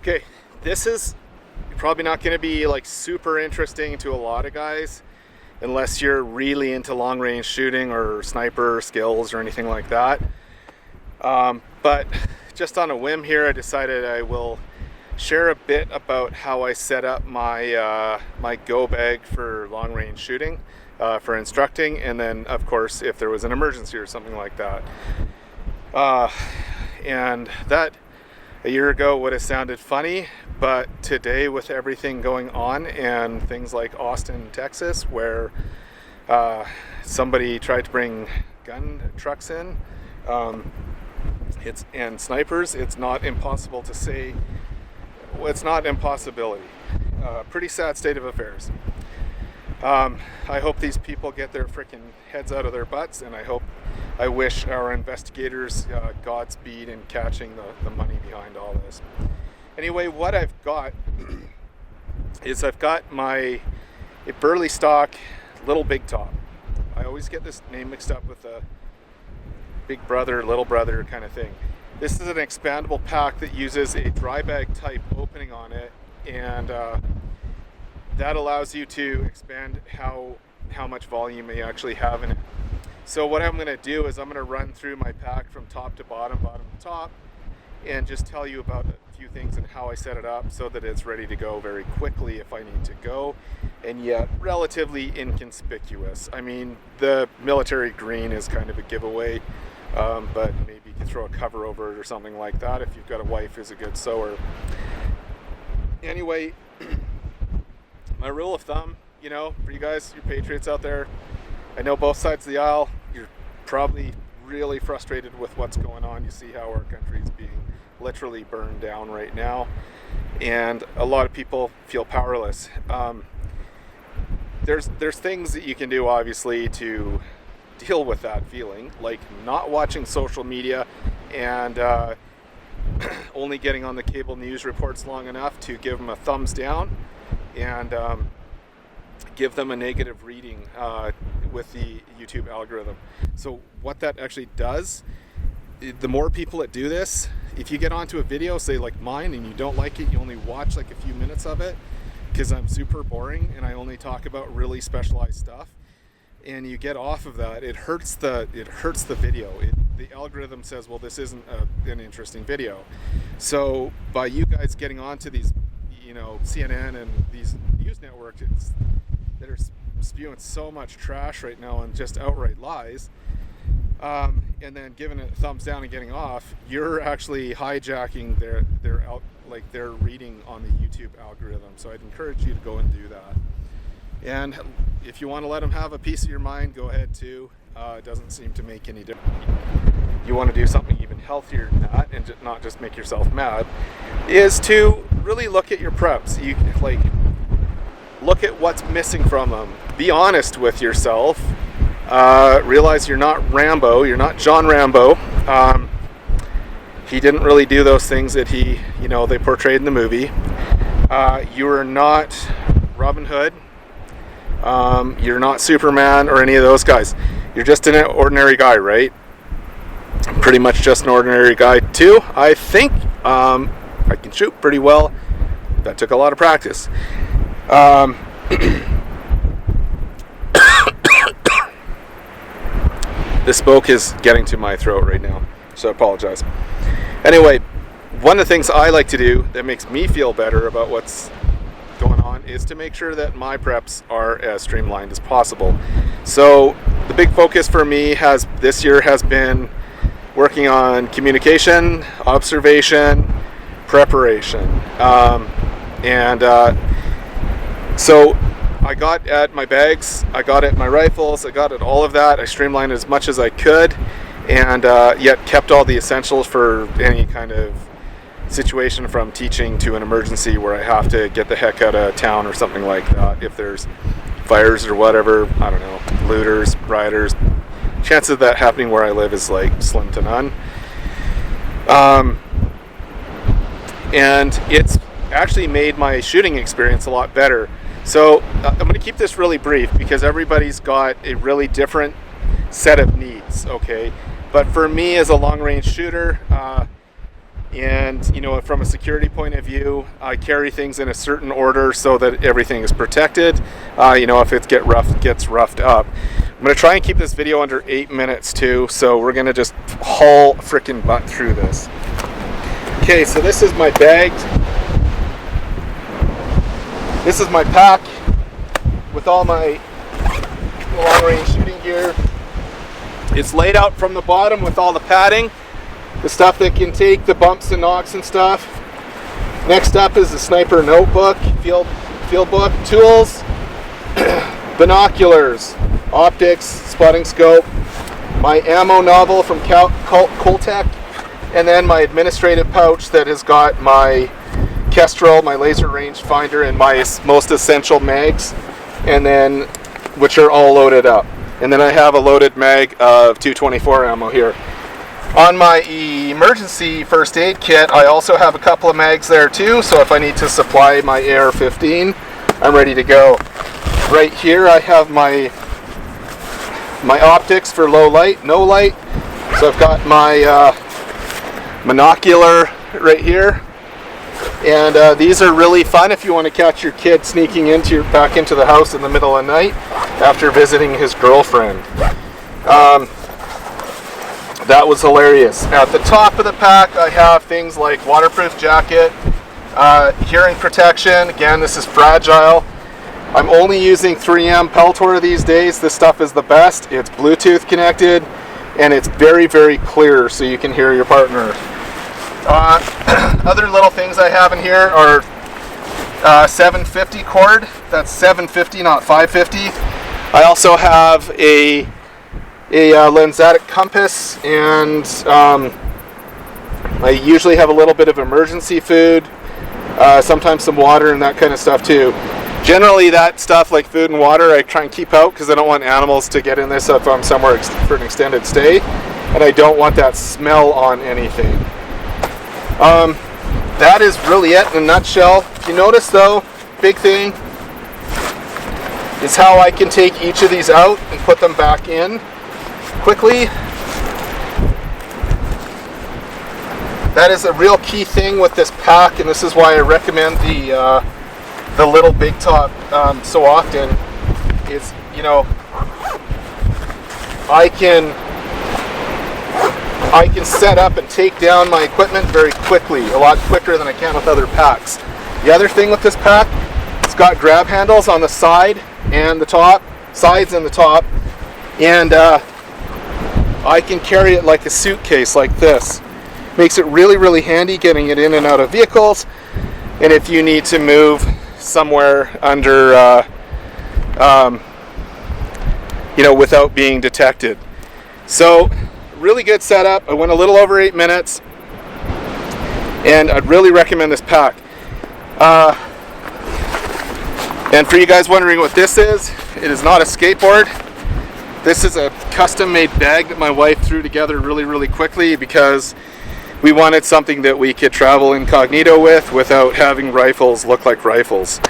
Okay, this is probably not going to be like super interesting to a lot of guys unless you're really into long range shooting or sniper skills or anything like that. But just on a whim here, I decided I will share a bit about how I set up my my go bag for long range shooting, for instructing, and then of course if there was an emergency or something like that. And that a year ago would have sounded funny, but today with everything going on and things like Austin, Texas, where somebody tried to bring gun trucks in, and snipers, it's not impossible to say, well, it's not an impossibility. Pretty sad state of affairs. I hope these people get their freaking heads out of their butts, and I wish our investigators Godspeed in catching the money behind all this. Anyway, what I've got is I've got my eberlestock little big top. I always get this name mixed up with a big brother, little brother kind of thing. This is an expandable pack that uses a dry bag type opening on it, and that allows you to expand how much volume you actually have in it. So what I'm going to do is I'm going to run through my pack from top to bottom, bottom to top, and just tell you about a few things and how I set it up so that it's ready to go very quickly if I need to go, and yet relatively inconspicuous. I mean, the military green is kind of a giveaway, but maybe you can throw a cover over it or something like that if you've got a wife who's a good sewer. Anyway, my rule of thumb, you know, for you guys, you patriots out there, I know both sides of the aisle, you're probably really frustrated with what's going on. You see how our country is being literally burned down right now, and a lot of people feel powerless. There's things that you can do, obviously, to deal with that feeling, like not watching social media and only getting on the cable news reports long enough to give them a thumbs down and give them a negative reading with the YouTube algorithm. So what that actually does, the more people that do this, if you get onto a video, say like mine, and you don't like it, you only watch like a few minutes of it because I'm super boring and I only talk about really specialized stuff, and you get off of that, it hurts the video. The algorithm says, well, this isn't an interesting video. So by you guys getting onto these, you know, CNN and these news networks that are spewing so much trash right now and just outright lies, and then giving it a thumbs down and getting off, you're actually hijacking their reading on the YouTube algorithm. So I'd encourage you to go and do that. And if you want to let them have a piece of your mind, go ahead too. It doesn't seem to make any difference. You want to do something even healthier than that, and not just make yourself mad, is to really look at your preps. You look at what's missing from them. Be honest with yourself. Realize you're not Rambo. You're not John Rambo. He didn't really do those things that they portrayed in the movie. You are not Robin Hood. You're not Superman or any of those guys. You're just an ordinary guy, right? Pretty much just an ordinary guy too. I think I can shoot pretty well. That took a lot of practice. This smoke is getting to my throat right now, so I apologize. Anyway, one of the things I like to do that makes me feel better about what's going on is to make sure that my preps are as streamlined as possible. So the big focus for me this year has been working on communication, observation, preparation, so I got at my bags, I got at my rifles, I got at all of that. I streamlined as much as I could, and yet kept all the essentials for any kind of situation, from teaching to an emergency where I have to get the heck out of town or something like that. If there's fires or whatever, I don't know, looters, rioters, chances of that happening where I live is like slim to none. And it's actually made my shooting experience a lot better. So I'm going to keep this really brief because everybody's got a really different set of needs, okay? But for me as a long-range shooter, and you know, from a security point of view, I carry things in a certain order so that everything is protected. You know, if it gets roughed up. I'm going to try and keep this video under 8 minutes too, so we're going to just haul frickin' butt through this. Okay, so this is my bag. This is my pack with all my long-range shooting gear. It's laid out from the bottom with all the padding, the stuff that can take the bumps and knocks and stuff. Next up is the sniper notebook, field book, tools, binoculars, optics, spotting scope, my ammo novel from Coltec, and then my administrative pouch that has got my Kestrel, my laser range finder, and my most essential mags, and then which are all loaded up. And then I have a loaded mag of 224 ammo here. On my emergency first aid kit, I also have a couple of mags there too, so if I need to supply my AR-15, I'm ready to go. Right here I have my optics for low light, no light. So I've got my monocular right here. And these are really fun if you want to catch your kid sneaking back into the house in the middle of the night after visiting his girlfriend. That was hilarious. At the top of the pack, I have things like waterproof jacket, hearing protection. Again, this is fragile. I'm only using 3M Peltor these days. This stuff is the best. It's Bluetooth connected, and it's very, very clear, so you can hear your partner. Other little things I have in here are 750 cord. That's 750, not 550. I also have a lensatic compass, and I usually have a little bit of emergency food, sometimes some water and that kind of stuff too. Generally that stuff like food and water I try and keep out because I don't want animals to get in this if I'm somewhere for an extended stay, and I don't want that smell on anything. That is really it in a nutshell. If you notice though, big thing is how I can take each of these out and put them back in quickly. That is a real key thing with this pack, and this is why I recommend the little big top so often. Is, you know, I can set up and take down my equipment very quickly, a lot quicker than I can with other packs. The other thing with this pack, it's got grab handles on the side and the top, sides and the top, and I can carry it like a suitcase like this. Makes it really, really handy getting it in and out of vehicles, and if you need to move somewhere under, you know, without being detected. So, really good setup. I went a little over 8 minutes, and I'd really recommend this pack. And for you guys wondering what this is, it is not a skateboard. This is a custom-made bag that my wife threw together really, really quickly because we wanted something that we could travel incognito with without having rifles look like rifles.